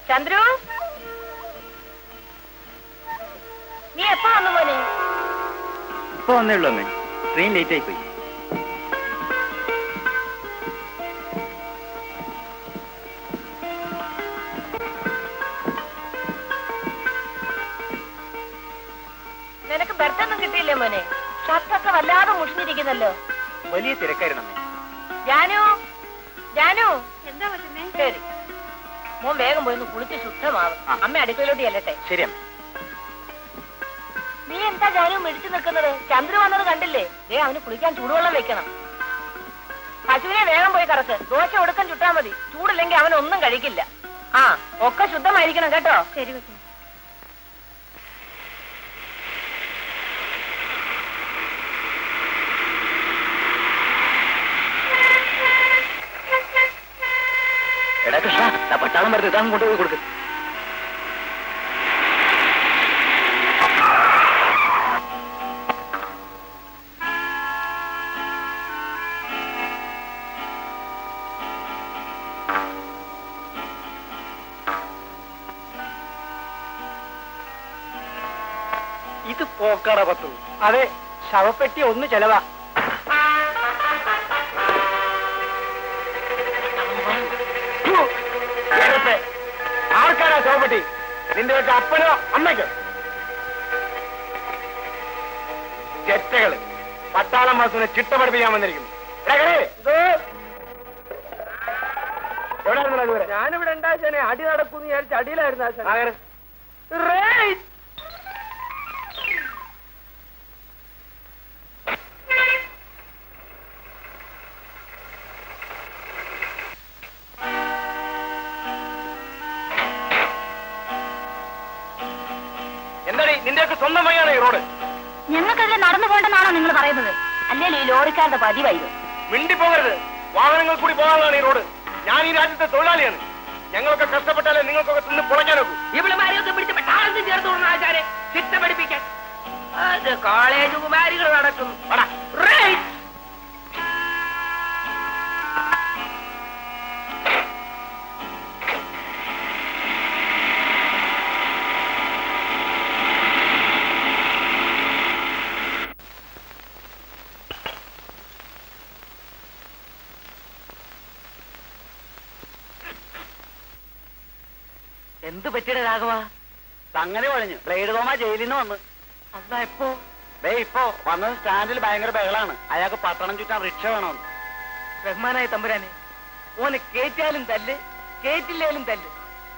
ചന്ദ്രു, നീ എപ്പോ വന്നു മോനെ? ഇപ്പൊ വന്നേ ഉള്ളൂ അമ്മേ. ട്രെയിൻ ലേറ്റ് ആയി പോയി. നിനക്ക് ബർത്തൊന്നും കിട്ടിയില്ലേ മോനെ? ഷർട്ടൊക്കെ വല്ലാതെ മുഷിഞ്ഞിരിക്കുന്നല്ലോ. വലിയ തിരക്കായിരുന്നു അമ്മേ. ജാനു, ജാനു, എന്താ പറ്റുന്നേ? ശരി, മോൻ വേഗം പോയി കുളിച്ച് ശുദ്ധമാവും. അമ്മ അടുക്കളയിലോട്ട് ചെല്ലട്ടെ. ശരി അമ്മ. നീ എന്താ ജാനു മിടിച്ചു നിൽക്കുന്നത്? ചന്ദ്രു വന്നത് കണ്ടില്ലേ? ദേ അവന് കുളിക്കാൻ ചൂടുവെള്ളം വെക്കണം. പശുവിനെ വേഗം പോയി കറക്ക്. ദോശ ഒടുക്കം ചുട്ടാ മതി. ചൂടില്ലെങ്കിൽ അവനൊന്നും കഴിക്കില്ല. ആ, ഒക്കെ ശുദ്ധമായിരിക്കണം കേട്ടോ. ശരി. എടാ കൃഷ്ണ, പട്ടാളം വരുന്നത് ഇതാ കൊണ്ടുപോയി കൊടുക്ക്. ഇത് പോക്കാട പത്തു. അതെ, ശവപ്പെട്ടി ഒന്ന് ചെലവാ. ആർക്കാരാ ശവപ്പെട്ടി? നിന്റെ വെച്ച അപ്പനോ അമ്മയ്ക്കോ? ചെറ്റകള് പട്ടാളം മാസത്തിനെ ചിട്ട പഠിപ്പിക്കാൻ വന്നിരിക്കുന്നു. ഞാനിവിടെ ഉണ്ടാശനെ അടി നടക്കൂന്ന് വിചാരിച്ച അടിയിലായിരുന്നു ആശാൻ. എന്താടി നിന്റെയൊക്കെ സ്വന്തം വഴിയാണ് ഈ റോഡ്? ഞങ്ങൾക്കതിൽ നടന്നു പോകണ്ടെന്നാണോ നിങ്ങൾ പറയുന്നത്? അല്ലെങ്കിൽ ഈ ലോറിക്കാരുടെ പതിവായിരുന്നു. മിണ്ടിപ്പോകരുത്. വാഹനങ്ങൾ കൂടി പോകാനാണ് ഈ റോഡ്. ഞാൻ ഈ രാജ്യത്തെ തൊഴിലാളിയാണ്. ഞങ്ങളൊക്കെ കഷ്ടപ്പെട്ടാലേ നിങ്ങൾക്കൊക്കെ തിന്ന് പൊളയ്ക്കാനൊക്കൂ. ഇവളുമാരെയൊക്കെ പിടിച്ച് പെട്ടാളത്തിൽ ചേർത്ത് കൊടുക്കുന്ന ആചാരെ ചിട്ട പഠിപ്പിക്കാൻ അത് കോളേജ് കുമാരികൾ നടക്കുന്നു. എന്ത് പറ്റിയുടെ രാഘവ? അങ്ങനെ വളഞ്ഞു. ബ്ലേഡ് തോമ ജയിലിൽ നിന്ന് വന്ന്. അതാ എപ്പോ? ഇപ്പോ വന്നത്. സ്റ്റാൻഡിൽ ഭയങ്കര ബഹളാണ്. അയാൾക്ക് പട്ടണം ചുറ്റാൻ റിക്ഷ വേണമെന്ന്. റഹ്മാനായ തമ്പുരാനെ, ഓനെ കേറ്റാലും തല്ല്, കേറ്റില്ലേലും തല്ല്,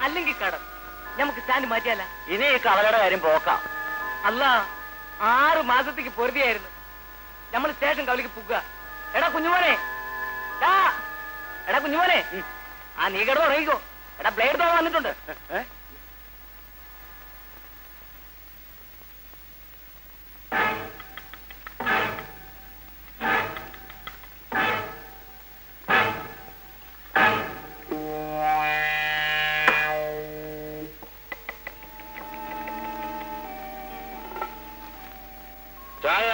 അല്ലെങ്കിൽ കടം. നമുക്ക് സ്റ്റാൻഡ് മാറ്റിയാല. ഇനി ഈ കവലയുടെ കാര്യം പോക്കാം. അല്ല, 6 മാസത്തേക്ക് പൊറുതിയായിരുന്നു. നമ്മൾ സ്റ്റേഷൻ കവലിക്ക് പുക. എടാ കുഞ്ഞുമോനെ, എടാ കുഞ്ഞുമോനെ, ആ നീ കിടന്ന് ഉറങ്ങിക്കോ. എടാ ബ്ലേഡ് തോമ വന്നിട്ടുണ്ട്. ചായ.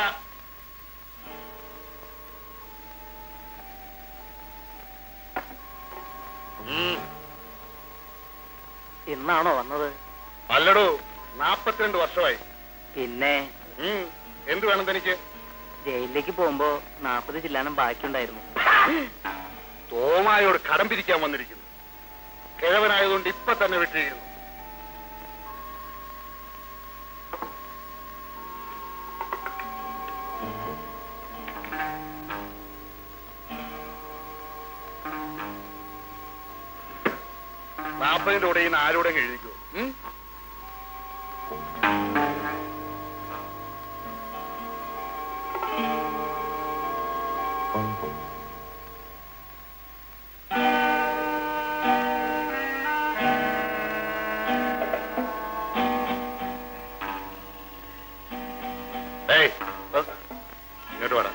ഇന്നാണോ വന്നത്? അല്ലടോ, 42 വർഷമായി. പിന്നെ എന്ത് വേണം തനിക്ക്? ജയിലിലേക്ക് പോകുമ്പോ 40 ചില്ലാനം ബാക്കിയുണ്ടായിരുന്നു. തോമായോട് കടം പിരിക്കാൻ വന്നിരിക്കുന്നു. കിഴവനായതുകൊണ്ട് ഇപ്പൊ തന്നെ വിട്ടിരിക്കുന്നു. നാപ്പതിന്റെ കൂടെ ഇന്ന് ആരോടെ എഴുതിക്കോ. ഇങ്ങോട്ട് വാടാ.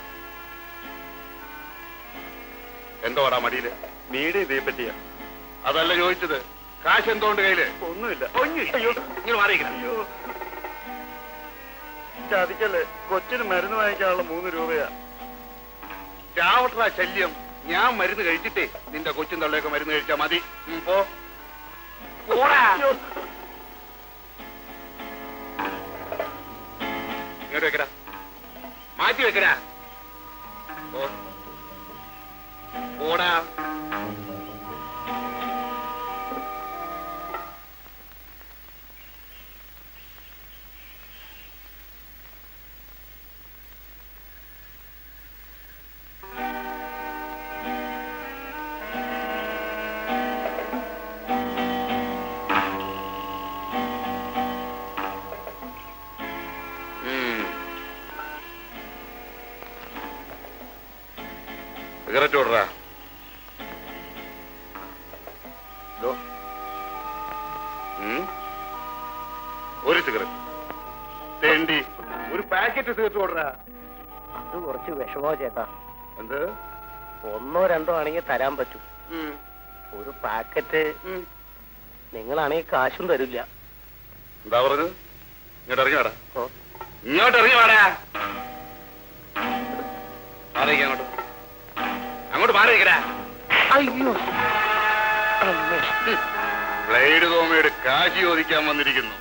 എന്തോ വാടാ മടിയില്? മീഡിയ ഇതേ പറ്റിയ അതല്ല ചോദിച്ചത്. കാശ് എന്തോണ്ട് കയ്യില്? ഒന്നുമില്ല. അയ്യോ, ഇങ്ങനെ മാറിയിരിക്കണം. അയ്യോ, ചതിക്കല്ലേ, കൊച്ചിന് മരുന്ന് വാങ്ങിക്കാനുള്ള 3 രൂപയാ. ചാവട്ട ശല്യം. ഞാൻ മരുന്ന് കഴിച്ചിട്ടേ നിന്റെ കൊച്ചും തള്ളയൊക്കെ മരുന്ന് കഴിച്ചാ മതി. പോ. പോടാ. ഇങ്ങോട്ട് വെക്കടാ, മാറ്റി വെക്കടാ. പോടാ. സിഗരറ്റ് ഓടറാ. ഒരു സിഗരറ്റ് തേണ്ടി ഒരു പാക്കറ്റ് സിഗരറ്റ് ഓടറാ. അത് കുറച്ച് വിഷമോ ചേട്ടാ. എന്ത്? 1 2 ആണെങ്കിൽ തരാൻ പറ്റും. ഒരു പാക്കറ്റ് നിങ്ങളാണെങ്കിൽ കാശും തരില്ല. എന്താ പറഞ്ഞത്? ഇങ്ങോട്ട് ഇറങ്ങി വേടാ. ഇങ്ങോട്ട് ഇറങ്ങി വേടാ. മാറിയിരിക്ക, അങ്ങോട്ട് അങ്ങോട്ട് മാറിയിരിക്കടാ. അയ്യോ, ബ്ലേഡ് തോമയുടെ കാശി ചോദിക്കാൻ വന്നിരിക്കുന്നു.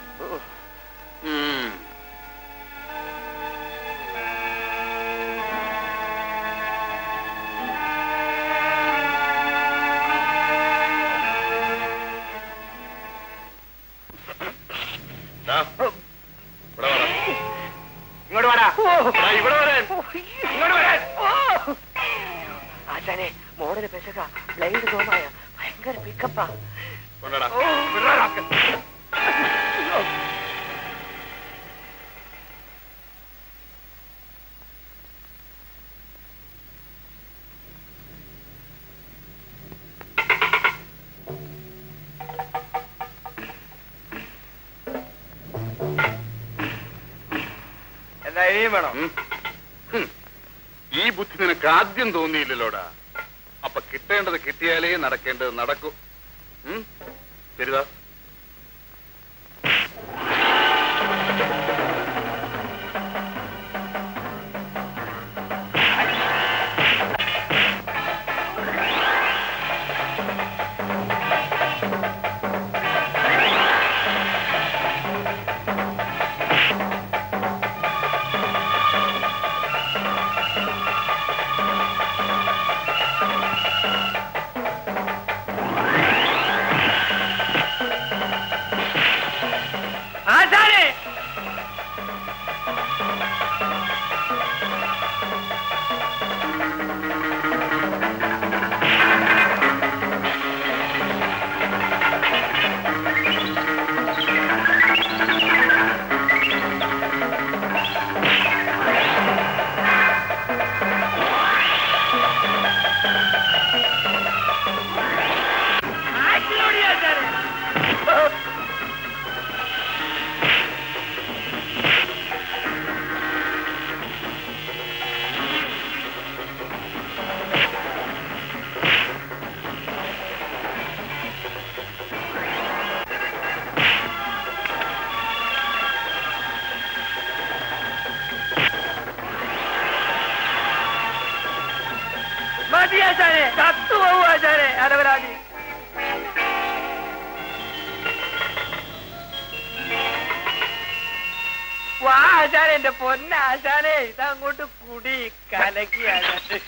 ഇങ്ങോട്ട് വാടാ. ഇവിടെ വരാൻ. ഇങ്ങോട്ട് വരാൻ. ആശാനെ, മോഡല് പെശക, ബ്ലൈൻഡ് തോമായ, ഭയങ്കര പിക്കപ്പാ. കൊണ്ടടാ. എന്താ ഇനിയും വേണം? ഈ ബുദ്ധി നിനക്ക് ആദ്യം തോന്നിയില്ലല്ലോടാ. അപ്പൊ കിട്ടേണ്ടത് കിട്ടിയാലേ നടക്കേണ്ടത് നടക്കൂ. ശരിതാ. ആശാനെ, മതി ആശാനെ, കത്തുപോകും ആശാനെ, അലവരാതി. വാ ആശാനെ, എന്റെ പൊന്ന ആശാനെ, ഇതങ്ങോട്ട് കുടി കലക്കി ആശാനെ.